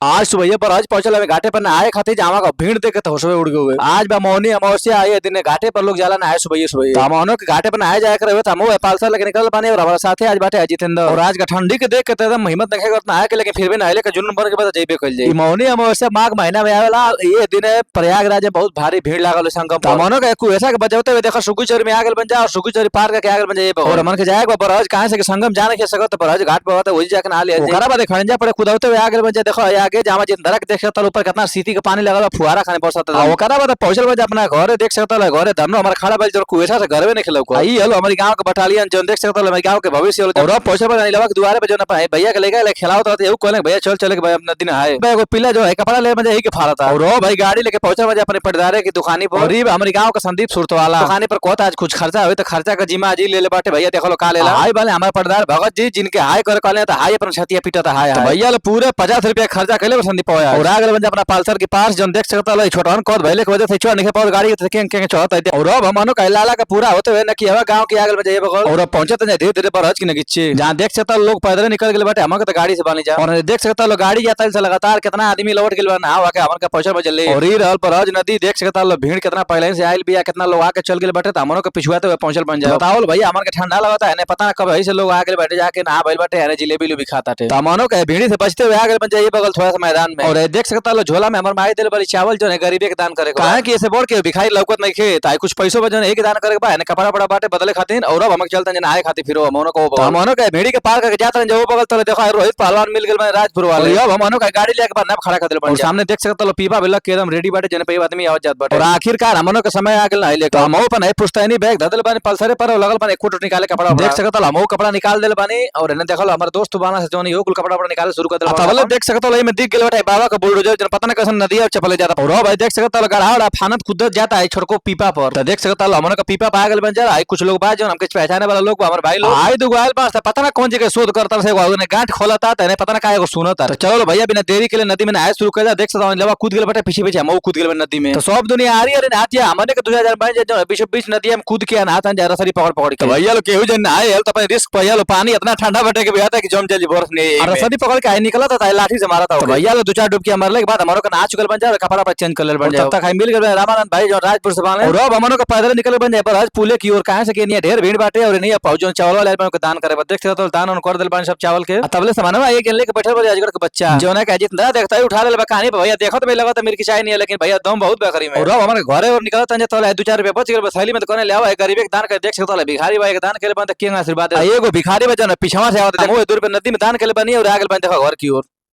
आज सुबह पर आज पहुंचल हमें घाटे पर नहाए खातिर जावा का भीड़ देख के तो होशवे उड़ गए। आज बा मौनी अमावस्या आई है दिन घाटे पर लोग जाला नहाए सुबह सुबह। तो हमनो के घाटे पर नहाए जाया करे तो हमो पालसा लेके निकल पानी और हमारे साथे आज बाटे जितेंद्र और आज का ठंडी के देख के एकदम हिम्मत नहीं करत नहाए के, लेकिन फिर भी नहाए के जुनून बन के बाद जइबे कइल जाई। मौनी अमावस्या माघ महीना में आवेला। ये दिन प्रयागराज में बहुत भारी भीड़ लागल संगम पर। हमनो के कुएसा के बजावते हुए देखो सुगुचरी में आगल बन जा और सुगुचरी पार के आगल बन जाए और मन के जाए बरज कहां से संगम जाने के सकत बरज घाट पर होता वही जाके नहा ले। ओकरा बाद खंजा पड़े खुदौते हुए आगल बन जा। देखो आगे जामा जिंदरा देख सकता ऊपर कितना सीटी का पानी लगा फुहारा खाने पड़ता है। ओकरा बाद पहुंचल बजे अपना घर देख सकता है। घरे दमनो हमारा खड़ा बैल जो कुएसा से घर में निकलो को आई हलो हमारी गांव के बटालियन जो देख सकता है हमारे गांव के भविष्य और पहुंचल बजे नीलवा के दुआरे पे जो ना भैया के लेके खिलाओ तो एऊ कहले भैया चल चले भाई अपना दिन है भाई। एगो पीला जो है कपड़ा ले बजे यही के फाड़ा था और भाई गाड़ी लेके पहुंचा बजे अपने पटदारे की दुकानी पर। गरीब हमारे गांव का संदीप सुरतवाला दुकानी पर कहता आज कुछ खर्चा हुई तो खर्चा का जिम्मा जी ले बाटे भैया देखो लो का लेला हाय वाले हमारे पटदार भगत जी जिनके हाय कर कहले तो हाय अपन छतिया पीटा हाय भैया पूरे 50 रुपया खर्चा कैले संदीप और आगे बजे अपना पालसर के पास जो देख सकता है छोटा कौन भैले के वजह से छोड़ नहीं पाओ गाड़ी के चौथा और अब हमनो कैलाला का पूरा होते हुए न कि हवा गांव के आगे बजे बगल और पहुंचे तो धीरे धीरे बरहज की नगीचे जहां देख सकता लोग पैदल निकल गए बाटे हमके तो गाड़ी से बानी जा और देख सकता लोग गाड़ी जाता है लगातार कितना आदमी लौट गए बा नहा के हमन का पहुंचे बजे ले और ई रहल बरहज नदी देख सकता लोग भीड़ कितना पहले से आइल बिया कितना लोग आके चल गए बाटे तो हमनो के पिछुआते हुए पहुंचल बन जाए। बताओ भैया हमन के ठंडा लगता है पता ना कब ऐसे लोग आगे बैठे जाके नहा बैल बाटे है जिलेबी भी खाता थे। तो हमनो के भीड़ से बचते हुए आगे बन जाइए बगल थोड़ा सा मैदान में और देख सकता लो झोला में हमर माई दिल बड़ी चावल जो है गरीबी के दान करे काहे कि ऐसे बोल के भिखारी लौकत नहीं खे ताई कुछ पैसों बजन एक दान करे बा कपड़ा बड़ा बाटे बदले खातिर और अब हमके चलते नहाए खातिर फिर हमनो को हमनो के भेड़ी के पार करके जात जो बगल तो देखो रोहित पहलवान मिल गेल राजपुर वाले अब हमनो का गाड़ी लेके बाद नब खड़ा कर दिल बन सामने देख सकता लो पीपा बिलक के एकदम रेडी बाटे जने पे आदमी आवत जात बाटे और आखिरकार हमनो के समय आ गेल नहाए ले हमो पर नहीं पुश्तैनी बैग धदल बने पल्सरे पर लगल बने एक फुट निकाले कपड़ा देख सकता लो हमो कपड़ा निकाल देल बने और ने देखल हमर दोस्त बाना से जोनी यो कुल कपड़ा निकाले शुरू कर दिल तबले देख सकता लो में दिख गेल बाटे बाबा का बुलडोजर जन पता ना कैसे नदी और चपले जाता और भाई देख सकता लो गढ़ाड़ा फानत खुदत जाता है छोटको पीपा पर तो देख सकता लो हमनो का पीपा पा गेल बन जा है कुछ लोग बा जो हमके पहचाने वाला लोग हमर भाई लोग आए दो गायल पास पता ना कौन जगह शोध करता से ने गांठ खोलता है पता ना काहे को सुनता। तो चलो भैया बिना देरी के लिए नदी में नहाए शुरू कर देख सकता लेवा कूद गेल बटे पीछे पीछे हम कूद गेल नदी में तो सब दुनिया आ रही है अरे नाच हमने के 2022 जो बीच बीच नदी में कूद के नहाता जरा सरी पकड़ पकड़ के भैया लोग केहू जन नहाए तो अपने रिस्क भैया लो पानी इतना ठंडा बटे के बिया था कि जम जल्दी बर्फ नहीं और सरी पकड़ के आए निकला था लाठी से मारा था भैया लो 2-4 डुबकी मरले के बाद हमारो का नाच चुकल बन जाए कपड़ा पर चेंज कर ले बन जाए तब तक मिल गए रामानंद भाई जो राजपुर से बाने और अब हमनो का पैदल निकल बन जाए पर आज पुले की ओर कहां से के नहीं ढेर भीड़ बाटे और नहीं पहुंचो चावल वाले को दान करे देख सकते तो दान कर दिल बन सब चावल के तबले समानवा एक लेके बैठे बजे अजगर के बच्चा जो ना कह जितना देखता है उठा ले कहानी भैया देखो तो मैं लगा तो मेरी की चाय नहीं है लेकिन भैया दम बहुत बेकरी में और अब हमारे घरे और निकलता है तो 2-4 रुपया बच गए थैली में तो कोने ले आवा गरीब के दान कर देख सकता है भिखारी भाई के दान करे बन तो के आशीर्वाद है एगो भिखारी बजन पिछवा से आवत है दूर पे नदी में दान करे बनी और आगे बन देखो घर की ओर।